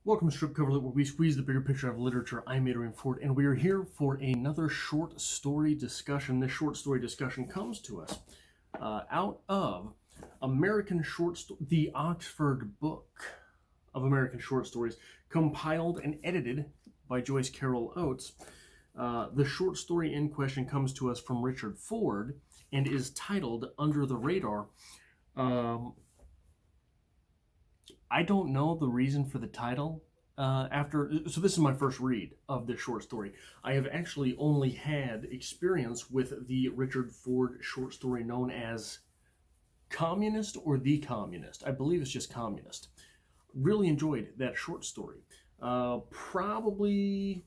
Welcome to Strip Cover Lit, where we squeeze the bigger picture of literature. I'm Adrian Ford, and we are here for another short story discussion. This short story discussion comes to us out of the Oxford Book of American Short Stories, compiled and edited by Joyce Carol Oates. The short story in question comes to us from Richard Ford and is titled Under the Radar. I don't know the reason for the title. So this is my first read of this short story. I have actually only had experience with the Richard Ford short story known as Communist or The Communist. I believe it's just Communist. Really enjoyed that short story. Probably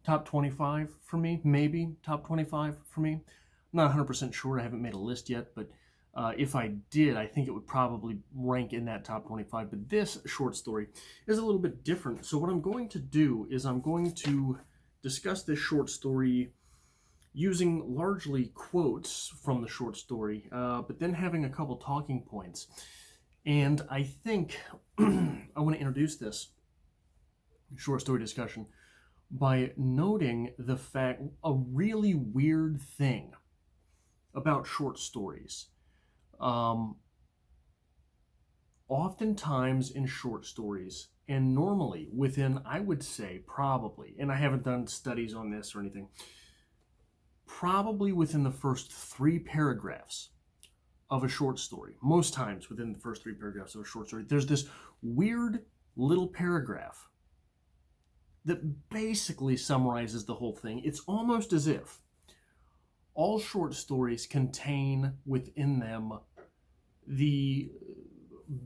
top 25 for me, maybe top 25 for me. I'm not 100% sure. I haven't made a list yet, but if I did, I think it would probably rank in that top 25. But this short story is a little bit different. So what I'm going to do is I'm going to discuss this short story using largely quotes from the short story, but then having a couple talking points. And I think I want to introduce this short story discussion by noting the fact, a really weird thing about short stories. Oftentimes in short stories, and normally within, I would say probably, and I haven't done studies on this or anything, probably within the first 3 paragraphs of a short story, most times within the first 3 paragraphs of a short story, there's this weird little paragraph that basically summarizes the whole thing. It's almost as if all short stories contain within them the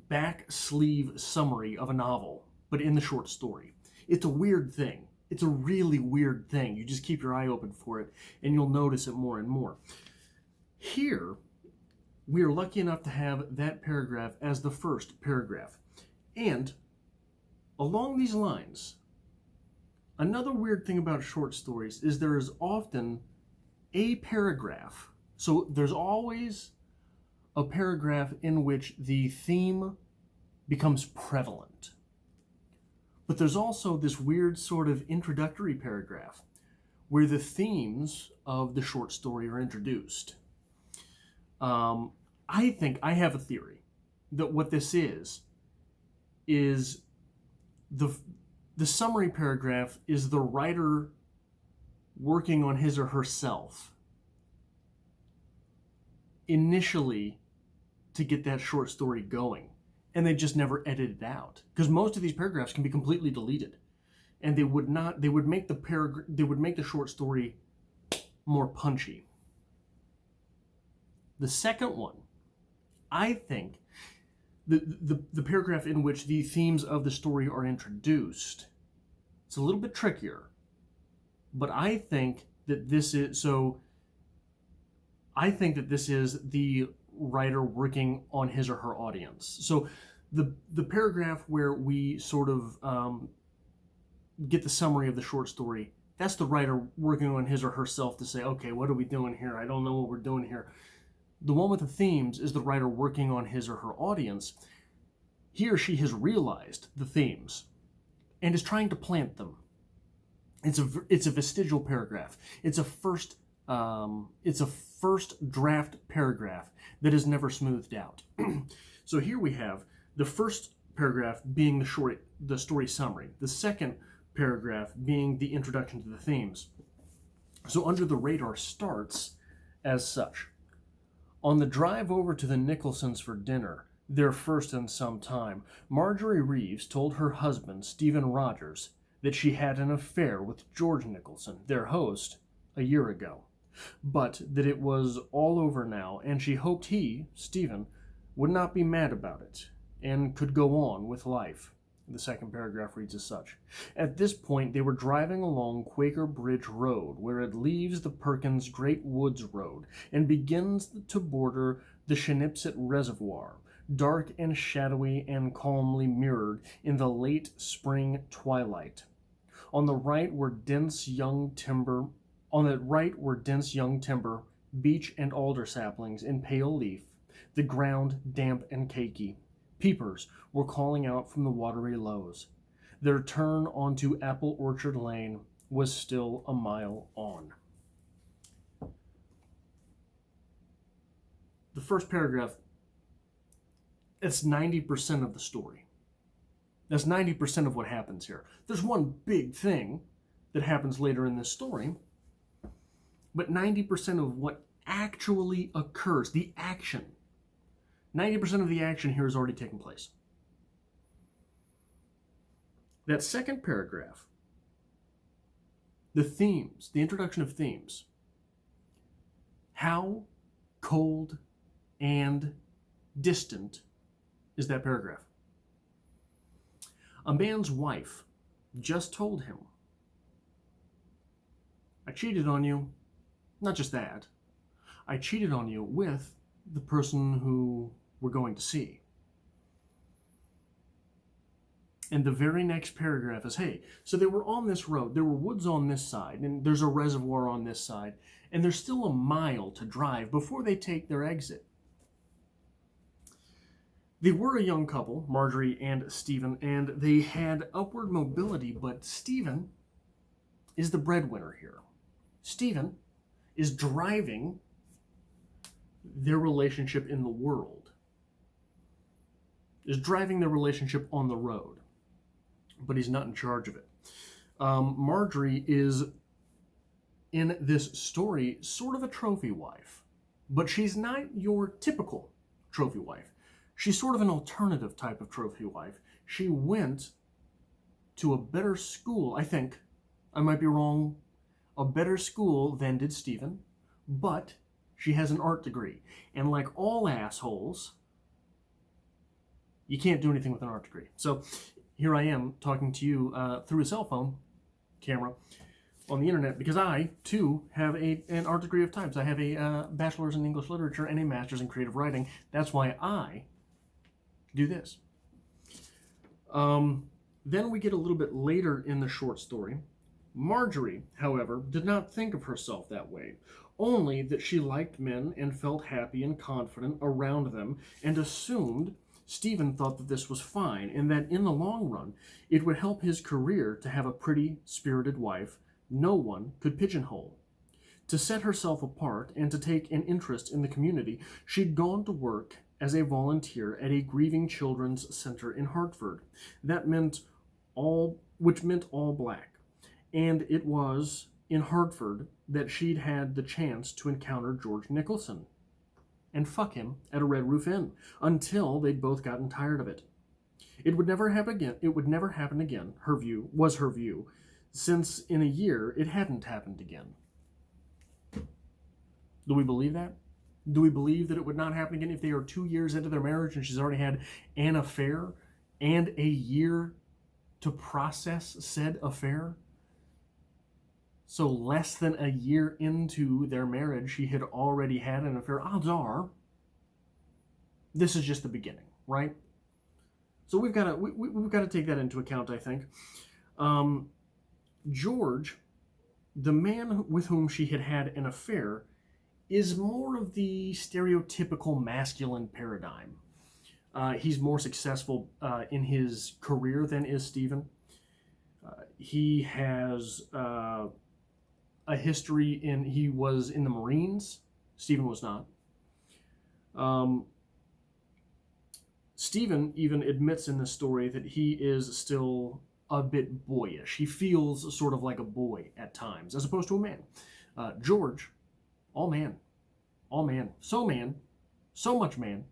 back sleeve summary of a novel, but in the short story. It's a weird thing. It's a really weird thing. You just keep your eye open for it, and you'll notice it more and more. Here, we are lucky enough to have that paragraph as the first paragraph. And along these lines, another weird thing about short stories is there is often a paragraph. So there's always a paragraph in which the theme becomes prevalent. But there's also this weird sort of introductory paragraph where the themes of the short story are introduced. I think I have a theory that what this is the summary paragraph is the writer working on his or herself initially to get that short story going, and they just never edit it out, because most of these paragraphs can be completely deleted, and they would make the short story more punchy. The second one, I think, the paragraph in which the themes of the story are introduced, it's a little bit trickier. But I think that this is the writer working on his or her audience. So the paragraph where we sort of get the summary of the short story, that's the writer working on his or herself to say, okay, what are we doing here? I don't know what we're doing here. The one with the themes is the writer working on his or her audience. He or she has realized the themes and is trying to plant them. It's a vestigial paragraph. It's a first draft paragraph that is never smoothed out. So here we have the first paragraph being the story summary. The second paragraph being the introduction to the themes. So Under the Radar starts as such. On the drive over to the Nicholsons for dinner, their first in some time, Marjorie Reeves told her husband, Stephen Rogers, that she had an affair with George Nicholson, their host, a year ago, but that it was all over now, and she hoped he, Stephen, would not be mad about it, and could go on with life. The second paragraph reads as such. At this point, they were driving along Quaker Bridge Road, where it leaves the Perkins Great Woods Road, and begins to border the Shenipsit Reservoir, dark and shadowy and calmly mirrored in the late spring twilight. On the right were dense young timber, beech and alder saplings in pale leaf, the ground damp and cakey. Peepers were calling out from the watery lows. Their turn onto Apple Orchard Lane was still a mile on. The first paragraph, it's 90% of the story. That's 90% of what happens here. There's one big thing that happens later in this story, but 90% of what actually occurs, the action, 90% of the action here has already taken place. That second paragraph, the themes, the introduction of themes. How cold and distant is that paragraph? A man's wife just told him, I cheated on you. Not just that. I cheated on you with the person who we're going to see. And the very next paragraph is, hey, so they were on this road. There were woods on this side, and there's a reservoir on this side, and there's still a mile to drive before they take their exit. They were a young couple, Marjorie and Stephen, and they had upward mobility, but Stephen is the breadwinner here. Stephen is driving their relationship in the world, is driving their relationship on the road, but he's not in charge of it. Marjorie is, in this story, sort of a trophy wife, but she's not your typical trophy wife. She's sort of an alternative type of trophy wife. She went to a better school, I think, I might be wrong, a better school than did Stephen, but she has an art degree. And like all assholes, you can't do anything with an art degree. So here I am talking to you through a cell phone camera on the internet because I, too, have an art degree of types. I have a bachelor's in English literature and a master's in creative writing. That's why I do this. Then we get a little bit later in the short story. Marjorie, however, did not think of herself that way, only that she liked men and felt happy and confident around them and assumed Stephen thought that this was fine and that in the long run it would help his career to have a pretty, spirited wife no one could pigeonhole. To set herself apart and to take an interest in the community, she'd gone to work as a volunteer at a grieving children's center in Hartford. Which meant all black. And it was in Hartford that she'd had the chance to encounter George Nicholson and fuck him at a Red Roof Inn until they'd both gotten tired of it. It would never happen again. It would never happen again. Her view, since in a year it hadn't happened again. Do we believe that? Do we believe that it would not happen again if they are 2 years into their marriage and she's already had an affair and a year to process said affair? So less than a year into their marriage, she had already had an affair. Odds are, this is just the beginning, right? So we've got to take that into account, I think. George, the man with whom she had had an affair, is more of the stereotypical masculine paradigm. He's more successful in his career than is Stephen. He has a history he was in the Marines. Stephen was not. Stephen even admits in this story that he is still a bit boyish. He feels sort of like a boy at times, as opposed to a man. George, all man, so much man.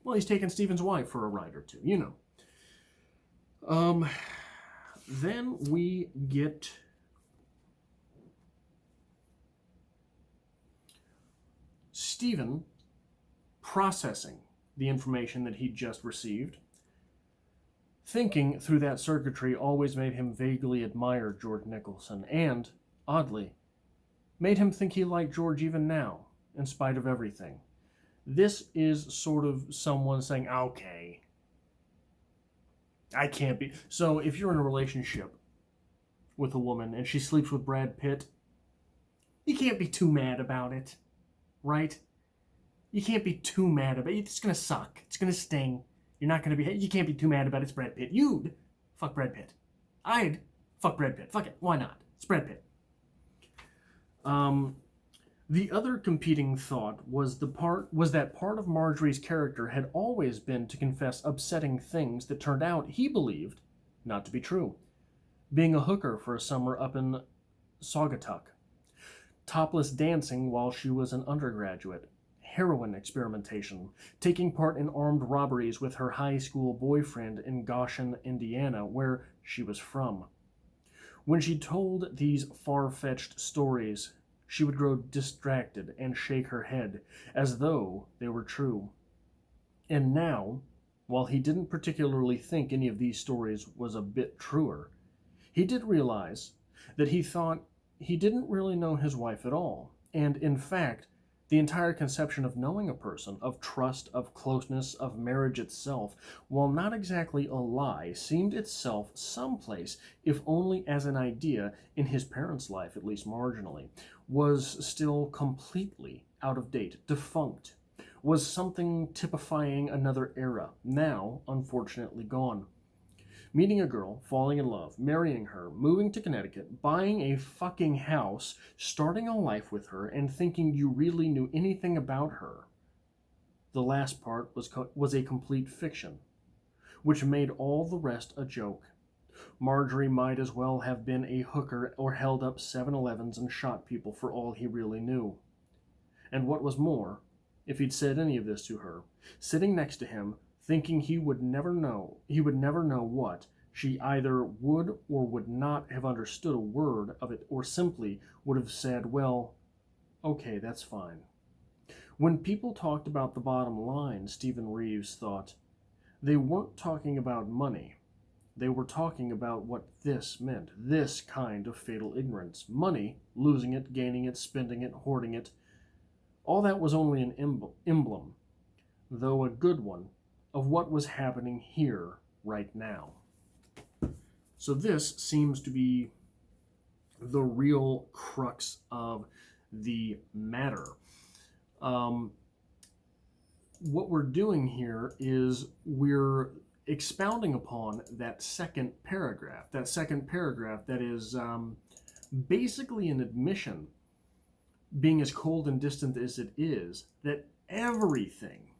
Well, he's taken Stephen's wife for a ride or two, you know. Then we get Stephen processing the information that he'd just received. Thinking through that circuitry always made him vaguely admire George Nicholson and, oddly, made him think he liked George even now, in spite of everything. This is sort of someone saying, okay, I can't be. So if you're in a relationship with a woman and she sleeps with Brad Pitt, you can't be too mad about it, right? You can't be too mad about it. It's going to suck. It's going to sting. You're not going to be... You can't be too mad about it. It's Brad Pitt. You'd fuck Brad Pitt. I'd fuck Brad Pitt. Fuck it. Why not? It's Brad Pitt. The other competing thought was that part of Marjorie's character had always been to confess upsetting things that turned out, he believed, not to be true. Being a hooker for a summer up in Saugatuck. Topless dancing while she was an undergraduate. Heroin experimentation. Taking part in armed robberies with her high school boyfriend in Goshen, Indiana, where she was from. When she told these far-fetched stories, she would grow distracted and shake her head, as though they were true. And now, while he didn't particularly think any of these stories was a bit truer, he did realize that he thought he didn't really know his wife at all, and in fact, the entire conception of knowing a person, of trust, of closeness, of marriage itself, while not exactly a lie, seemed itself someplace, if only as an idea, in his parents' life, at least marginally, was still completely out of date, defunct, was something typifying another era, now unfortunately gone. Meeting a girl, falling in love, marrying her, moving to Connecticut, buying a fucking house, starting a life with her, and thinking you really knew anything about her. The last part was a complete fiction, which made all the rest a joke. Marjorie might as well have been a hooker or held up 7-Elevens and shot people for all he really knew. And what was more, if he'd said any of this to her, sitting next to him, thinking he would never know what, she either would or would not have understood a word of it, or simply would have said, well, okay, that's fine. When people talked about the bottom line, Stephen Reeves thought, they weren't talking about money. They were talking about what this meant, this kind of fatal ignorance. Money, losing it, gaining it, spending it, hoarding it. All that was only an emblem, though a good one, of what was happening here right now. So this seems to be the real crux of the matter. What we're doing here is we're expounding upon that second paragraph that is basically an admission, being as cold and distant as it is, that everything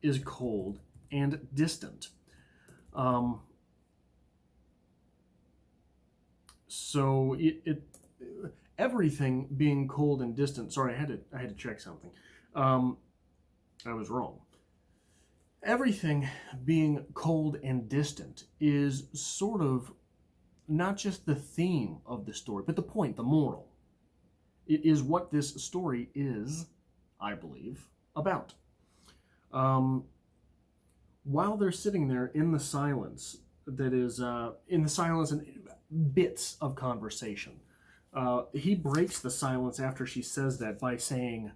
is cold and distant. So everything being cold and distant. Sorry, I had to check something. I was wrong. Everything being cold and distant is sort of not just the theme of the story, but the point, the moral. It is what this story is, I believe, about. While they're sitting there in the silence, and bits of conversation, he breaks the silence after she says that by saying,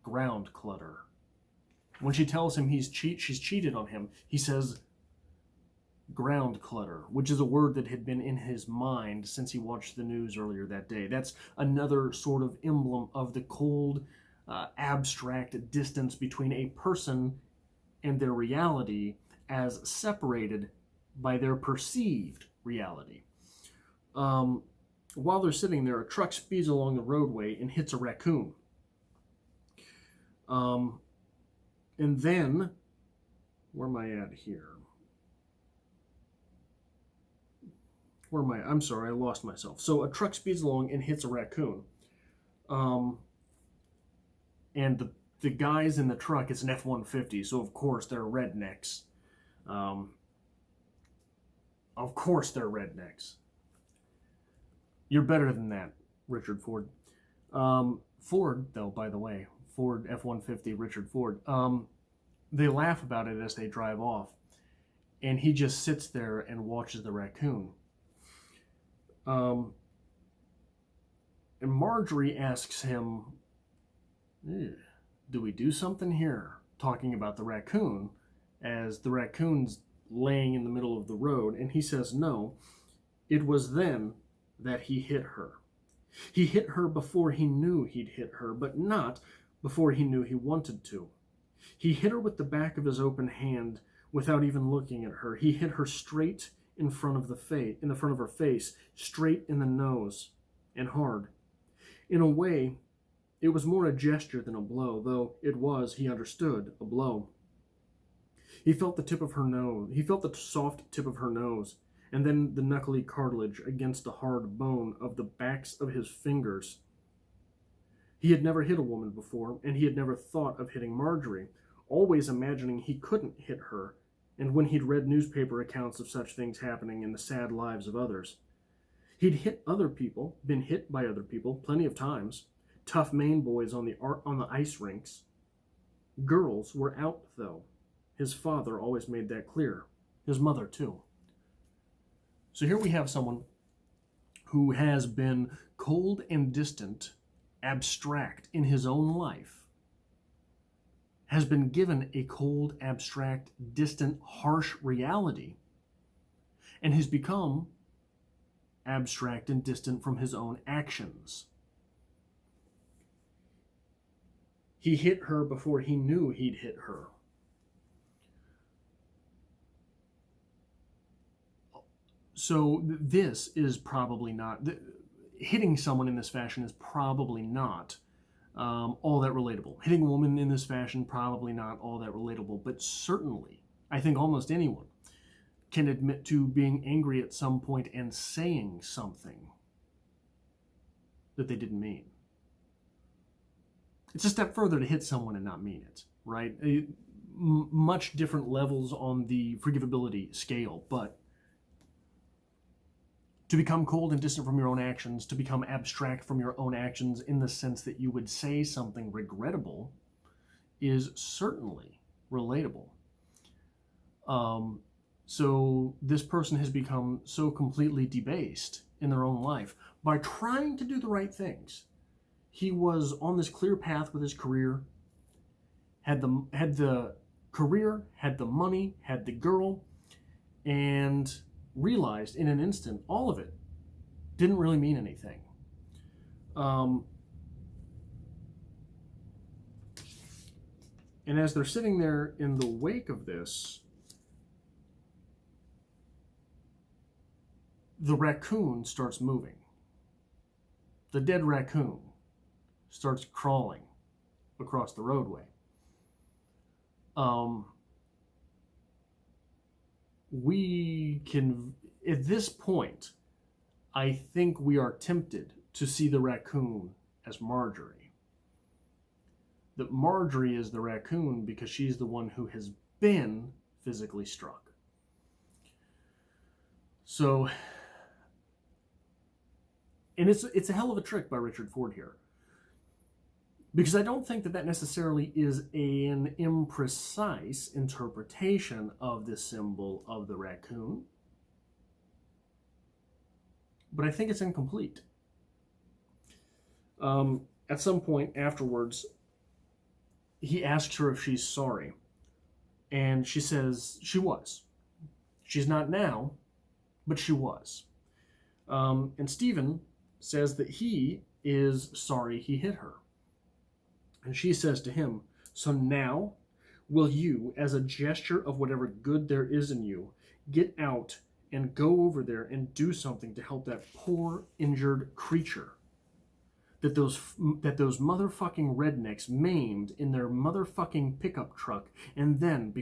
ground clutter. When she tells him she's cheated on him, he says, ground clutter, which is a word that had been in his mind since he watched the news earlier that day. That's another sort of emblem of the cold, abstract distance between a person and their reality as separated by their perceived reality. While they're sitting there, a truck speeds along the roadway and hits a raccoon. And then, where am I at here? Where am I? I'm sorry, I lost myself. So a truck speeds along and hits a raccoon. And the guys in the truck, it's an F-150, so of course they're rednecks. Of course they're rednecks. You're better than that, Richard Ford. Ford, though, by the way, Ford F-150, Richard Ford, they laugh about it as they drive off. And he just sits there and watches the raccoon. And Marjorie asks him, do we do something here? Talking about the raccoon, as the raccoon's laying in the middle of the road, and he says no. It was then that he hit her. He hit her before he knew he'd hit her, but not before he knew he wanted to. He hit her with the back of his open hand without even looking at her. He hit her straight in front of her face, straight in the nose, and hard. In a way, it was more a gesture than a blow, though it was, he understood, a blow. He felt the soft tip of her nose, and then the knuckly cartilage against the hard bone of the backs of his fingers. He had never hit a woman before, and he had never thought of hitting Marjorie, always imagining he couldn't hit her, and when he'd read newspaper accounts of such things happening in the sad lives of others. He'd hit other people, been hit by other people, plenty of times. Tough Maine boys on the ice rinks. Girls were out, though. His father always made that clear. His mother, too. So here we have someone who has been cold and distant, abstract in his own life, has been given a cold, abstract, distant, harsh reality, and has become abstract and distant from his own actions. He hit her before he knew he'd hit her. So this is probably not, hitting someone in this fashion is probably not all that relatable. Hitting a woman in this fashion, probably not all that relatable, but certainly, I think almost anyone can admit to being angry at some point and saying something that they didn't mean. It's a step further to hit someone and not mean it, right? Much different levels on the forgivability scale, but to become cold and distant from your own actions, to become abstract from your own actions in the sense that you would say something regrettable, is certainly relatable. So this person has become so completely debased in their own life by trying to do the right things. He was on this clear path with his career, had the career, had the money, had the girl, and realized in an instant all of it didn't really mean anything. And as they're sitting there in the wake of this, the raccoon starts moving. The dead raccoon starts crawling across the roadway. We can, at this point, I think we are tempted to see the raccoon as Marjorie. That Marjorie is the raccoon because she's the one who has been physically struck. So, and it's a hell of a trick by Richard Ford here. Because I don't think that necessarily is an imprecise interpretation of the symbol of the raccoon. But I think it's incomplete. At some point afterwards, he asks her if she's sorry. And she says she was. She's not now, but she was. And Stephen says that he is sorry he hit her. And she says to him, "So now, will you, as a gesture of whatever good there is in you, get out and go over there and do something to help that poor, injured creature that those motherfucking rednecks maimed in their motherfucking pickup truck, and then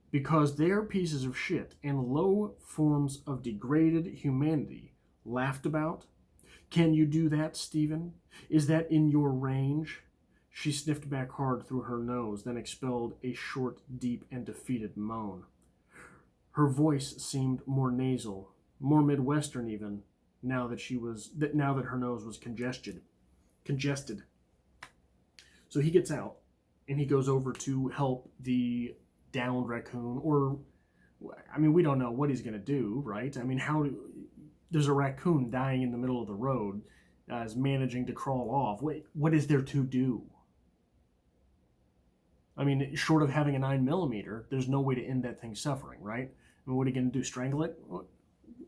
because they are pieces of shit and low forms of degraded humanity laughed about? Can you do that, Stephen? Is that in your range?" She sniffed back hard through her nose, then expelled a short, deep, and defeated moan. Her voice seemed more nasal, more Midwestern even, now that her nose was congested. So he gets out, and he goes over to help the downed raccoon, or, I mean, we don't know what he's going to do, right? I mean, there's a raccoon dying in the middle of the road, is managing to crawl off. What is there to do? I mean, short of having a 9mm, there's no way to end that thing's suffering, right? I mean, what are you going to do? Strangle it?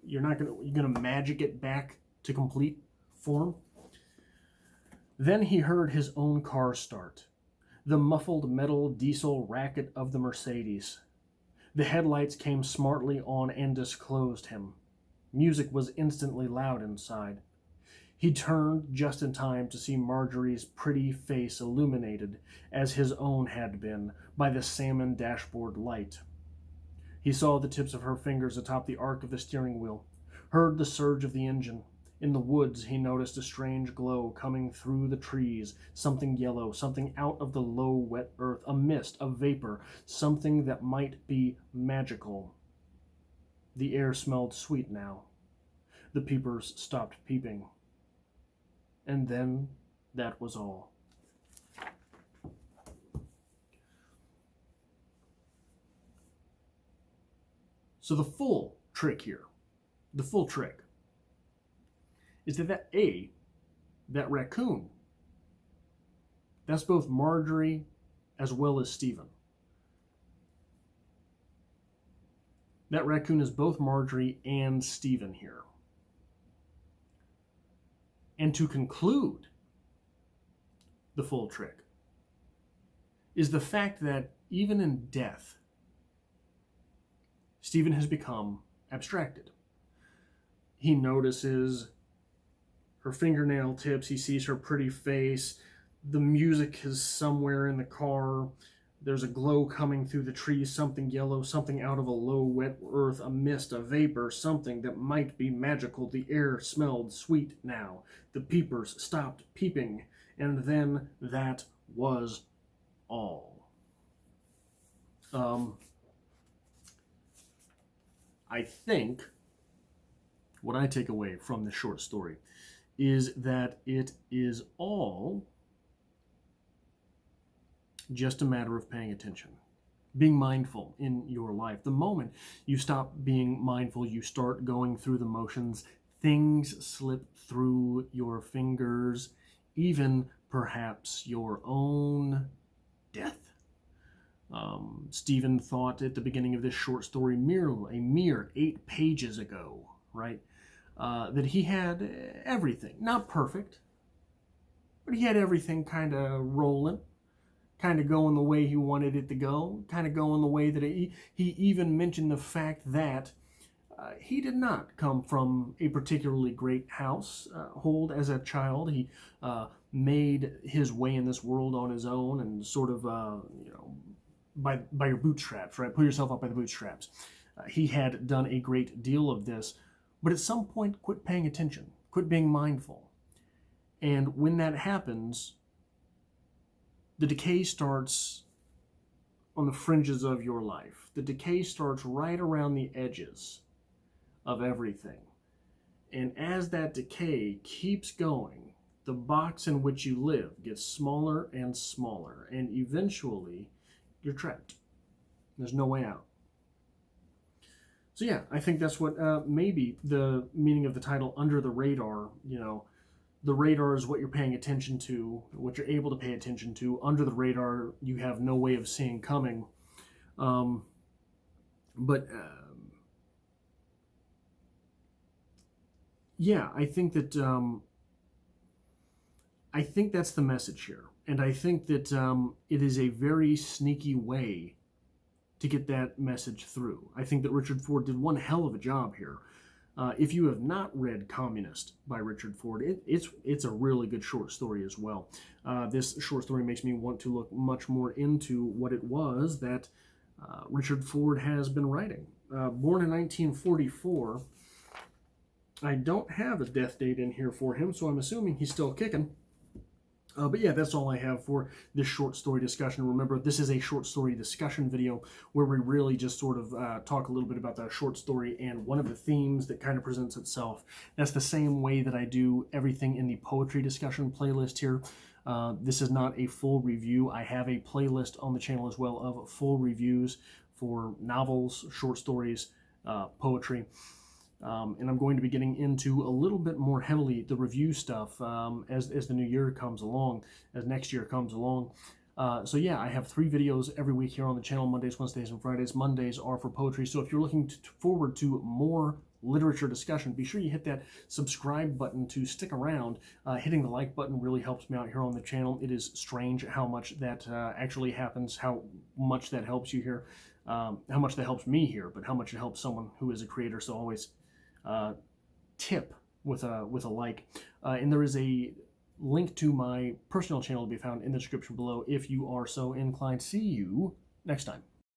You're going to magic it back to complete form? Then he heard his own car start, the muffled metal diesel racket of the Mercedes. The headlights came smartly on and disclosed him. Music was instantly loud inside. He turned just in time to see Marjorie's pretty face illuminated, as his own had been, by the salmon dashboard light. He saw the tips of her fingers atop the arc of the steering wheel, heard the surge of the engine. In the woods, he noticed a strange glow coming through the trees, something yellow, something out of the low, wet earth, a mist, a vapor, something that might be magical. The air smelled sweet now. The peepers stopped peeping. And then that was all. So the full trick here, the full trick, is that raccoon, that's both Marjorie as well as Stephen. That raccoon is both Marjorie and Stephen here. And to conclude the full trick is the fact that even in death, Stephen has become abstracted. He notices her fingernail tips, he sees her pretty face, the music is somewhere in the car, there's a glow coming through the trees, something yellow, something out of a low, wet earth, a mist, a vapor, something that might be magical. The air smelled sweet now. The peepers stopped peeping, and then that was all. I think what I take away from this short story is that it is all just a matter of paying attention, being mindful in your life. The moment you stop being mindful, you start going through the motions, things slip through your fingers, even perhaps your own death. Stephen thought at the beginning of this short story, a mere 8 pages ago, right, that he had everything. Not perfect, but he had everything kind of rolling, kind of going the way he wanted it to go, kind of going the way that he even mentioned the fact that he did not come from a particularly great household as a child. He made his way in this world on his own and sort of, by your bootstraps, right? Pull yourself up by the bootstraps. He had done a great deal of this, but at some point, quit paying attention, quit being mindful. And when that happens, the decay starts on the fringes of your life. The decay starts right around the edges of everything. And as that decay keeps going, the box in which you live gets smaller and smaller, and eventually you're trapped. There's no way out. So yeah, I think that's what maybe the meaning of the title, Under the Radar, the radar is what you're paying attention to, what you're able to pay attention to. Under the radar, you have no way of seeing coming. Yeah, I think that I think that's the message here, and I think that it is a very sneaky way to get that message through. I think that Richard Ford did one hell of a job here. If you have not read Communist by Richard Ford, it's a really good short story as well. This short story makes me want to look much more into what it was that Richard Ford has been writing. Born in 1944, I don't have a death date in here for him, so I'm assuming he's still kicking. But yeah, that's all I have for this short story discussion. Remember, this is a short story discussion video where we really just sort of talk a little bit about that short story and one of the themes that kind of presents itself. That's the same way that I do everything in the poetry discussion playlist here. This is not a full review. I have a playlist on the channel as well of full reviews for novels, short stories, poetry. And I'm going to be getting into a little bit more heavily the review stuff as the new year comes along, as next year comes along. So yeah, I have 3 videos every week here on the channel, Mondays, Wednesdays, and Fridays. Mondays are for poetry, so if you're looking forward to more literature discussion, be sure you hit that subscribe button to stick around. Hitting the like button really helps me out here on the channel. It is strange how much that actually happens, how much that helps you here, how much that helps me here, but how much it helps someone who is a creator. So always tip with a like. And there is a link to my personal channel to be found in the description below if you are so inclined. See you next time.